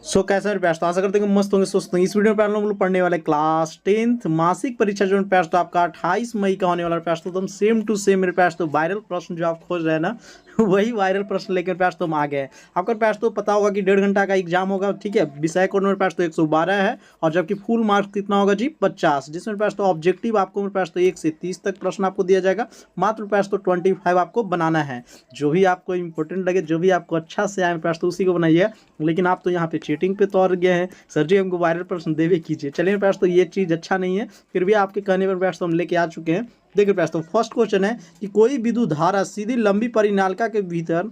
कैसा है प्यास, तो आशा करते हैं कि मस्त होंगे, स्वस्थ होंगे। इस वीडियो में हम लोग पढ़ने वाले क्लास 10th मासिक परीक्षा जो प्यास तो आपका 28 मई का होने वाला प्यास तो एकदम सेम टू सेम मेरे प्यास तो वायरल प्रश्न जो आप खोज रहे हैं ना वही वायरल प्रश्न लेकर प्यास तो हम आ गए। आपका प्यास तो पता होगा कि 1.5 घंटा का एग्जाम होगा, ठीक है। विषय कोड मेरे पास तो 112 है और जबकि फुल मार्क्स कितना होगा जी 50, जिसमें पास तो ऑब्जेक्टिव आपको मेरे पास तो 1 से 30 तक प्रश्न आपको दिया जाएगा। मात्र पास तो 25 आपको बनाना है। जो भी आपको इंपॉर्टेंट लगे, जो भी आपको अच्छा से आए मेरे पास तो उसी को बनाइए। लेकिन आप तो यहाँ पे चीटिंग पे तो और गए हैं, सर जी हमको वायरल प्रश्न देवे कीजिए। चलिए मेरे पास तो ये चीज़ अच्छा नहीं है, फिर भी आपके कहने पर पास तो हम लेके आ चुके हैं। देखिए पास तो फर्स्ट क्वेश्चन है कि कोई विद्युत धारा सीधी लंबी परिनालिका के भीतर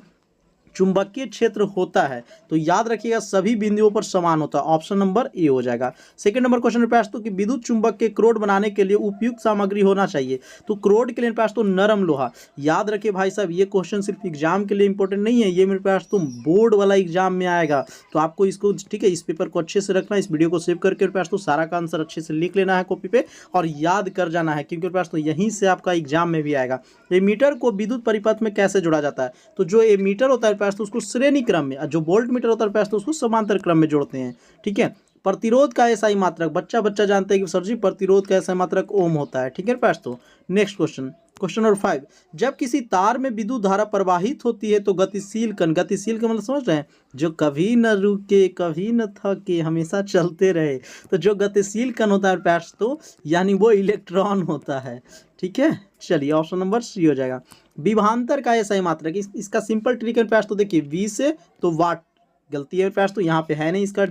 चुंबकीय क्षेत्र होता है तो याद रखिएगा सभी बिंदुओं पर समान होता है। ऑप्शन नंबर ए हो जाएगा। सेकंड नंबर क्वेश्चन में पास तो कि विद्युत चुंबक के क्रोड बनाने के लिए उपयुक्त सामग्री होना चाहिए, तो क्रोड के लिए पास तो नरम लोहा। याद रखिए भाई साहब, ये क्वेश्चन सिर्फ एग्जाम के लिए इंपॉर्टेंट नहीं है, ये मेरे पास तो बोर्ड वाला एग्जाम में आएगा। तो आपको इसको ठीक है, इस पेपर को अच्छे से रखना, इस वीडियो को सेव करके मेरे पास तो सारा का आंसर अच्छे से लिख लेना है कॉपी पे और याद कर जाना है, क्योंकि मेरे पास तो यहीं से आपका एग्जाम में भी आएगा। एमीटर को विद्युत परिपथ में कैसे जोड़ा जाता है, तो जो एमीटर होता है पास तो उसको श्रेणी क्रम में, जो वोल्ट मीटर होता है पास तो उसको समांतर क्रम में जोड़ते हैं, ठीक है। प्रतिरोध का एसआई मात्रक, बच्चा बच्चा जानते हैं कि सर जी प्रतिरोध का एसआई मात्रक ओम होता है, ठीक है पास तो। नेक्स्ट क्वेश्चन, क्वेश्चन नंबर 5, जब किसी तार में विद्युत धारा प्रवाहित होती है तो गतिशील कण, गतिशील का मतलब समझ रहे हैं, जो कभी न रुके कभी न थके हमेशा चलते रहे, तो जो गतिशील कण होता है पास तो यानी वो इलेक्ट्रॉन होता है, ठीक है। चलिए ऑप्शन नंबर सी हो जाएगा। विभवांतर का एसआई मात्रक, इसका सिंपल ट्रिक है पास तो देखिए, वी से तो वाट, गलती है पास तो यहाँ पे है नहीं इसका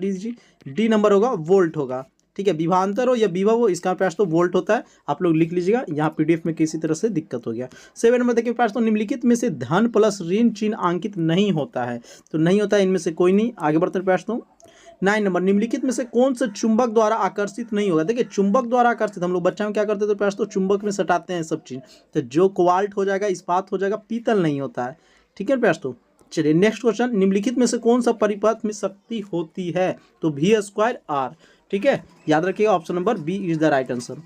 डी नंबर होगा वोल्ट होगा, ठीक है। विभवांतर हो या विभव हो, इसका पास तो वोल्ट होता है, आप लोग लिख लीजिएगा। यहाँ पीडीएफ में किसी तरह से दिक्कत हो गया। 7 नंबर देखिए पास तो निम्नलिखित में से धन प्लस ऋण चिन्ह अंकित नहीं होता है, तो नहीं होता है इनमें से कोई नहीं। आगे बढ़ते पास तो 9 नंबर, निम्नलिखित में से कौन सा चुंबक द्वारा आकर्षित नहीं होगा। देखिए चुंबक द्वारा आकर्षित, हम लोग बच्चा में क्या करते थे पास तो चुंबक में सटाते हैं सब चीज़, तो जो कोबाल्ट हो जाएगा, इस्पात हो जाएगा, पीतल नहीं होता है, ठीक है पास तो। चलिए नेक्स्ट क्वेश्चन, निम्नलिखित में से कौन सा परिपथ में शक्ति होती है, तो V²R, ठीक है। याद रखिएगा option number B is the right answer.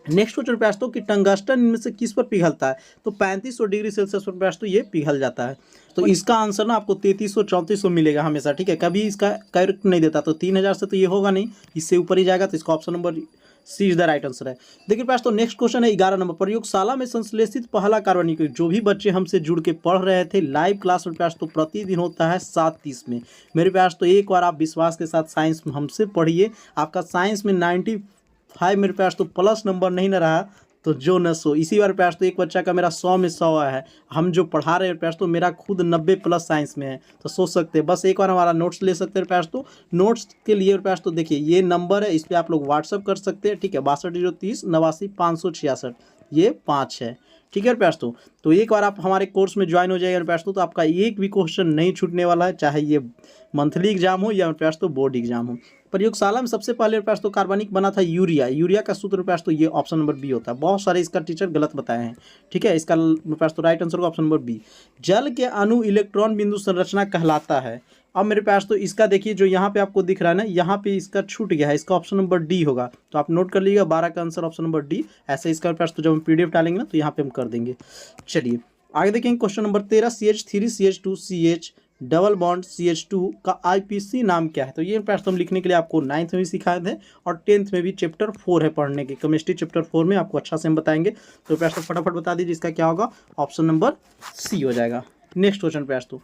Next question प्रयास तो कि टंगस्टन इनमें से किस पर पिघलता है, तो 3500 डिग्री सेल्सियस पर प्रयास तो ये पिघल जाता है। तो इसका आंसर ना आपको 3300 3400 मिलेगा हमेशा, ठीक है। कभी इसका करेक्ट नहीं देता, तो 3000 से तो ये होगा नहीं, इससे ऊपर ही जाएगा, तो इसका option number C is the right answer है। देखिए पास तो नेक्स्ट क्वेश्चन है 11 नंबर, प्रयोगशाला में संश्लेषित पहला कार्बनिक, जो भी बच्चे हमसे जुड़ के पढ़ रहे थे लाइव क्लास में पास तो प्रतिदिन होता है 7:30 में। मेरे पास तो एक बार आप विश्वास के साथ साइंस हमसे पढ़िए, आपका साइंस में 95 मेरे पास तो प्लस नंबर नहीं ना रहा तो जो न सो। इसी बार पास तो एक बच्चा का मेरा 100 में 100 आया है, हम जो पढ़ा रहे हैं पास तो मेरा खुद 90 प्लस साइंस में है, तो सोच सकते हैं। बस एक बार हमारा नोट्स ले सकते हैं पास तो। नोट्स के लिए पास तो देखिए ये नंबर है, इस पर आप लोग व्हाट्सअप कर सकते हैं, ठीक है। 62 030 89 566 ये 5 है, ठीक है पास तो एक बार आप हमारे कोर्स में ज्वाइन हो जाएगा पास तो आपका एक भी क्वेश्चन नहीं छूटने वाला है, चाहे ये मंथली एग्जाम हो या पास तो बोर्ड एग्जाम हो। प्रयोगशाला में सबसे पहले पास तो कार्बनिक बना था यूरिया, यूरिया का सूत्र पास तो ये ऑप्शन नंबर बी होता है। बहुत सारे इसका टीचर गलत बताए हैं, ठीक है। इसका पास तो राइट आंसर होगा ऑप्शन नंबर बी। जल के अणु इलेक्ट्रॉन बिंदु संरचना कहलाता है। अब मेरे पास तो इसका देखिए जो यहाँ पे आपको दिख रहा है ना, यहाँ पे इसका छूट गया है, इसका ऑप्शन नंबर डी होगा, तो आप नोट कर लीजिएगा 12 का आंसर ऑप्शन नंबर डी। ऐसे इसका पास तो जब हम पीडीएफ डालेंगे ना तो यहाँ पे हम कर देंगे। चलिए आगे देखेंगे question number 13, CH3 CH2 CH double bond CH2 का IPC नाम क्या है, तो ये पास हम लिखने के लिए आपको 9th में भी सिखाए थे और 10th में भी चैप्टर 4 है पढ़ने के, केमिस्ट्री चैप्टर 4 में आपको अच्छा से हम बताएंगे। तो पास तो फटाफट बता दीजिए इसका क्या होगा, ऑप्शन नंबर सी हो जाएगा। नेक्स्ट क्वेश्चन पास तो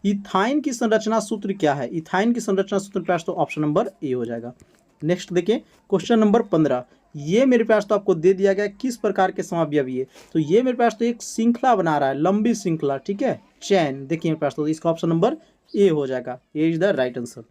इथाइन की संरचना सूत्र क्या है, इथाइन की संरचना सूत्र पास तो ऑप्शन नंबर ए हो जाएगा। नेक्स्ट देखिए क्वेश्चन नंबर 15, ये मेरे पास तो आपको दे दिया गया किस प्रकार के समावयवी है, तो ये मेरे पास तो एक श्रृंखला बना रहा है, लंबी श्रृंखला, ठीक है, चैन। देखिए मेरे पास तो इसका ऑप्शन नंबर ए हो जाएगा, A is the right answer.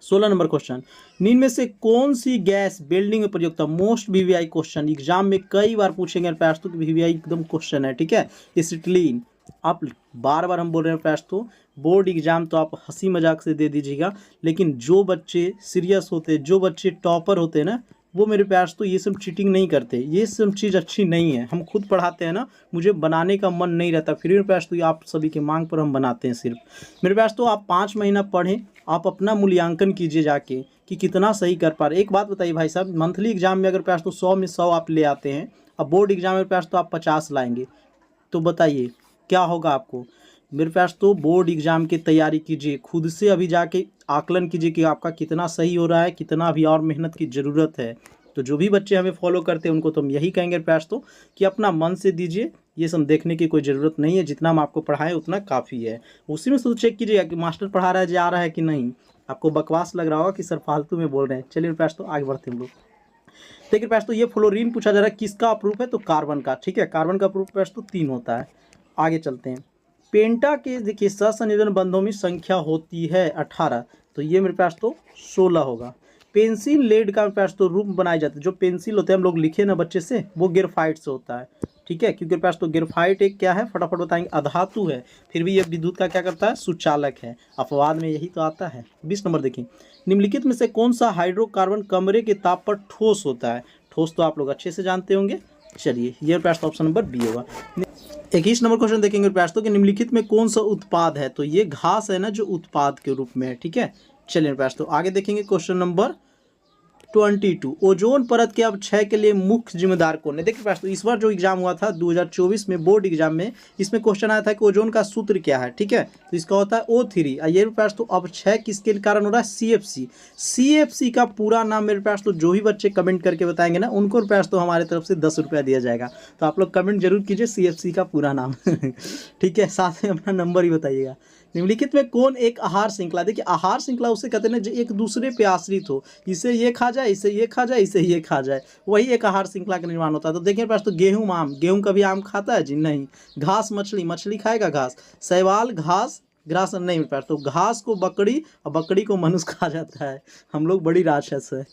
16 number question, निम्न में से कौन सी गैस वेल्डिंग में प्रयुक्त है, मोस्ट वीवीआई क्वेश्चन, एग्जाम में कई बार पूछेंगे पास तो वीवीआई एकदम क्वेश्चन है, ठीक है। एसिटिलीन, आप बार बार हम बोल रहे हैं पास तो बोर्ड एग्जाम तो आप हंसी मजाक से दे दीजिएगा, लेकिन जो बच्चे सीरियस होते हैं, जो बच्चे टॉपर होते हैं ना, वो मेरे पास तो ये सब चीटिंग नहीं करते, ये सब चीज़ अच्छी नहीं है। हम खुद पढ़ाते हैं ना, मुझे बनाने का मन नहीं रहता, फिर मेरे पास तो आप सभी के मांग पर हम बनाते हैं सिर्फ। मेरे पास तो आप 5 महीना पढ़ें, आप अपना मूल्यांकन कीजिए जाके कि कितना सही कर पा रहे। एक बात बताइए भाई साहब, मंथली एग्जाम में अगर पास तो 100 में 100 आप ले आते हैं, अब बोर्ड एग्जाम में पास तो आप 50 लाएंगे, तो बताइए क्या होगा आपको। मेरे पास तो बोर्ड एग्जाम की तैयारी कीजिए खुद से, अभी जाके आकलन कीजिए कि आपका कितना सही हो रहा है, कितना अभी और मेहनत की ज़रूरत है। तो जो भी बच्चे हमें फॉलो करते हैं उनको तो हम यही कहेंगे प्रयास तो कि अपना मन से दीजिए, ये सब देखने की कोई ज़रूरत नहीं है, जितना हम आपको पढ़ाएं उतना काफ़ी है। उसी में से चेक कीजिएगा कि मास्टर पढ़ा रहा है जा रहा है कि नहीं। आपको बकवास लग रहा होगा कि सर फालतू में बोल रहे हैं। चलिए प्रयास तो आगे बढ़ते हैं हम लोग। देखिए प्रयास तो ये फ्लोरीन पूछा जा रहा है किसका प्रूफ है, तो कार्बन का। ठीक है, कार्बन का प्रूफ प्रयास तो 3 होता है। आगे चलते हैं। पेंटा के देखिए सहसंयोजन बंधों में संख्या होती है 18, तो ये मेरे पास तो 16 होगा। पेंसिल लेड का मेरे पास तो रूप बनाए जाते हैं। जो पेंसिल होते हैं हम लोग लिखे ना बच्चे से, वो ग्रेफाइट से होता है। ठीक है, क्योंकि मेरे पास तो ग्रेफाइट एक क्या है, फटाफट बताएंगे, अधातु है, फिर भी ये विद्युत का क्या करता है, सुचालक है। अपवाद में यही तो आता है। 20 नंबर देखिए, निम्नलिखित में से कौन सा हाइड्रोकार्बन कमरे के ताप पर ठोस होता है। ठोस तो आप लोग अच्छे से जानते होंगे। चलिए ये प्रश्न ऑप्शन नंबर बी होगा। 21 नंबर क्वेश्चन देखेंगे प्रश्न कि निम्नलिखित में कौन सा उत्पाद है, तो ये घास है ना जो उत्पाद के रूप में है। ठीक है, चलिए प्रश्न तो आगे देखेंगे। क्वेश्चन नंबर 22, ओजोन परत के अवक्षय के लिए मुख्य जिम्मेदार कौन है। देखिए प्रश्न इस बार जो एग्जाम हुआ था 2024 में बोर्ड एग्जाम में, इसमें क्वेश्चन आया था कि ओजोन का सूत्र क्या है। ठीक है, तो इसका होता है O3। ये प्रश्न तो अवक्षय किसके कारण हो रहा है, CFC। CFC का पूरा नाम मेरे पास तो जो ही बच्चे कमेंट करके बताएंगे ना उनको प्रयास तो हमारे तरफ से 10 रुपया दिया जाएगा। तो आप लोग कमेंट जरूर कीजिए CFC का पूरा नाम। ठीक है, साथ में अपना नंबर ही बताइएगा। निम्नलिखित में कौन एक आहार श्रृंखला, देखिए आहार श्रृंखला उसे कहते हैं जो एक दूसरे पे आश्रित हो, इसे ये खा जाए, इसे ये खा जाए, इसे ये खा जाए, वही एक आहार श्रृंखला का निर्माण होता है। तो देखिए पास तो गेहूं आम, गेहूं कभी आम खाता है जी नहीं। घास मछली, मछली खाएगा घास। शैवाल घास, ग्रास नहीं मिल पाता। तो घास को बकरी और बकरी को मनुष्य खा जाता है। हम लोग बड़ी राक्षस है।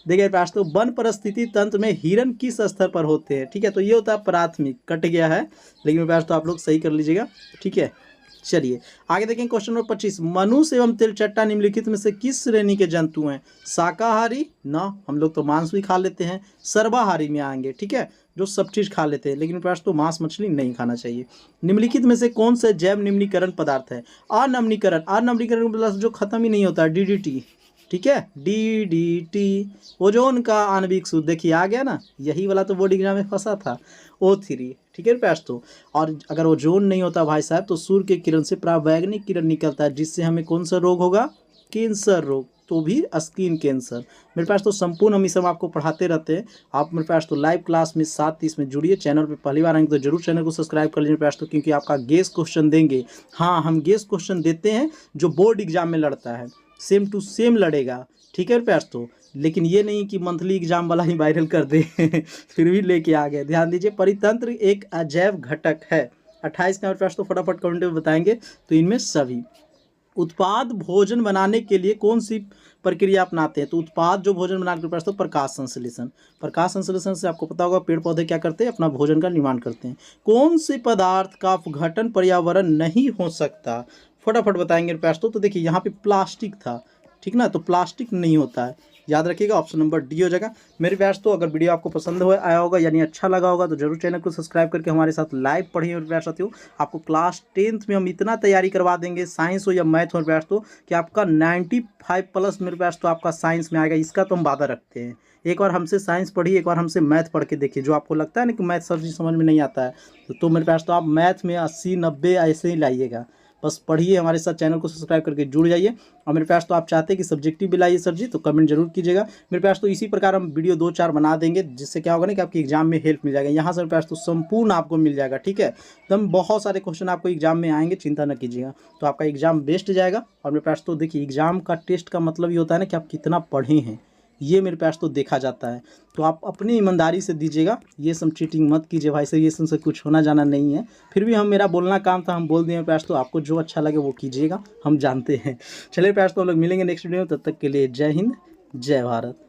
देखिए पास तो वन परिस्थिति तंत्र में हिरन किस स्तर पर होते हैं। ठीक है, तो ये होता है प्राथमिक, कट गया है लेकिन मेरे पास तो आप लोग सही कर लीजिएगा। ठीक है, चलिए आगे देखें। क्वेश्चन नंबर 25, मनुष्य एवं तिलचट्टा निम्नलिखित में से किस श्रेणी के जंतु हैं। शाकाहारी ना, हम लोग तो मांस भी खा लेते हैं। सर्वाहारी में आएंगे। ठीक है, जो सब चीज़ खा लेते हैं, लेकिन पास तो मांस मछली नहीं खाना चाहिए। निम्नलिखित में से कौन से जैव निम्नीकरण पदार्थ है। अनम्नीकरण, अनम्नीकरण मतलब जो खत्म ही नहीं होता है, DDT। ठीक है, DDT। ओजोन का आणविक सूत्र देखिए आ गया ना, यही वाला तो बोर्ड एग्जाम में फंसा था, O3। ठीक है प्रयास तो, और अगर ओजोन नहीं होता भाई साहब तो सूर्य के किरण से परावैंगनिक किरण निकलता है, जिससे हमें कौन सा रोग होगा, कैंसर रोग, तो भी स्किन कैंसर। मेरे पास तो संपूर्ण हम इस सब आपको पढ़ाते रहते हैं। आप मेरे पास तो लाइव क्लास में 7:30 में जुड़िए। चैनल पे पहली बार आएंगे तो जरूर चैनल को सब्सक्राइब कर लीजिए मेरे पास तो, क्योंकि आपका गेस क्वेश्चन देंगे। हाँ, हम गेस क्वेश्चन देते हैं जो बोर्ड एग्जाम में लड़ता है, सेम टू सेम लड़ेगा। ठीक है प्रयास तो, लेकिन ये नहीं कि मंथली एग्जाम वाला ही वायरल कर दे। फिर भी लेके आ गए। ध्यान दीजिए, परितंत्र एक अजैव घटक है। 28 का प्रश्न तो फटाफट कमेंट में बताएंगे। तो इनमें सभी उत्पाद भोजन बनाने के लिए कौन सी प्रक्रिया अपनाते हैं। तो उत्पाद जो भोजन बनाने के प्रश्न तो प्रकाश संश्लेषण। प्रकाश संश्लेषण से आपको पता होगा पेड़ पौधे क्या करते हैं, अपना भोजन का निर्माण करते हैं। कौन से पदार्थ का अपघटन पर्यावरण नहीं हो सकता, फटाफट बताएंगे प्रश्न तो देखिए यहाँ पे प्लास्टिक था। ठीक ना, तो प्लास्टिक नहीं होता है, याद रखिएगा। ऑप्शन नंबर डी हो जाएगा। मेरे व्यास तो अगर वीडियो आपको पसंद हो आया होगा यानी अच्छा लगा होगा तो जरूर चैनल को सब्सक्राइब करके हमारे साथ लाइव पढ़िए। मेरे व्यास साथियों, आपको क्लास 10th में हम इतना तैयारी करवा देंगे, साइंस हो या मैथ हो मेरे व्यास तो, कि आपका 95+ मेरे व्यास तो आपका साइंस में आएगा। इसका तो हम वादा रखते हैं। एक बार हमसे साइंस पढ़िए, एक बार हमसे मैथ पढ़ के देखिए। जो आपको लगता है ना कि मैथ सब चीज़ समझ में नहीं आता है, तो मेरे व्यास तो आप मैथ में 80-90 ऐसे ही लाइएगा। बस पढ़िए हमारे साथ, चैनल को सब्सक्राइब करके जुड़ जाइए। और मेरे पास तो आप चाहते हैं कि सब्जेक्टिव भी लाइए सर जी, तो कमेंट जरूर कीजिएगा। मेरे पास तो इसी प्रकार हम वीडियो 2-4 बना देंगे, जिससे क्या होगा ना कि आपकी एग्जाम में हेल्प मिल जाएगा। यहाँ से मेरे पास तो संपूर्ण आपको मिल जाएगा। ठीक है, एकदम बहुत सारे क्वेश्चन आपको एग्जाम में आएंगे, चिंता न कीजिएगा। तो आपका एग्जाम बेस्ट जाएगा। और मेरे पास तो देखिए, एग्जाम का टेस्ट का मतलब ये होता है ना कि आप कितना पढ़े हैं, ये मेरे पास तो देखा जाता है। तो आप अपनी ईमानदारी से दीजिएगा, ये सब चीटिंग मत कीजिए भाई साहब, ये सब कुछ होना जाना नहीं है। फिर भी हम, मेरा बोलना काम था, हम बोल दिए मेरे पास तो, आपको जो अच्छा लगे वो कीजिएगा, हम जानते हैं। चलिए पास तो हम लोग मिलेंगे नेक्स्ट वीडियो में, तब तक के लिए जय हिंद, जय भारत।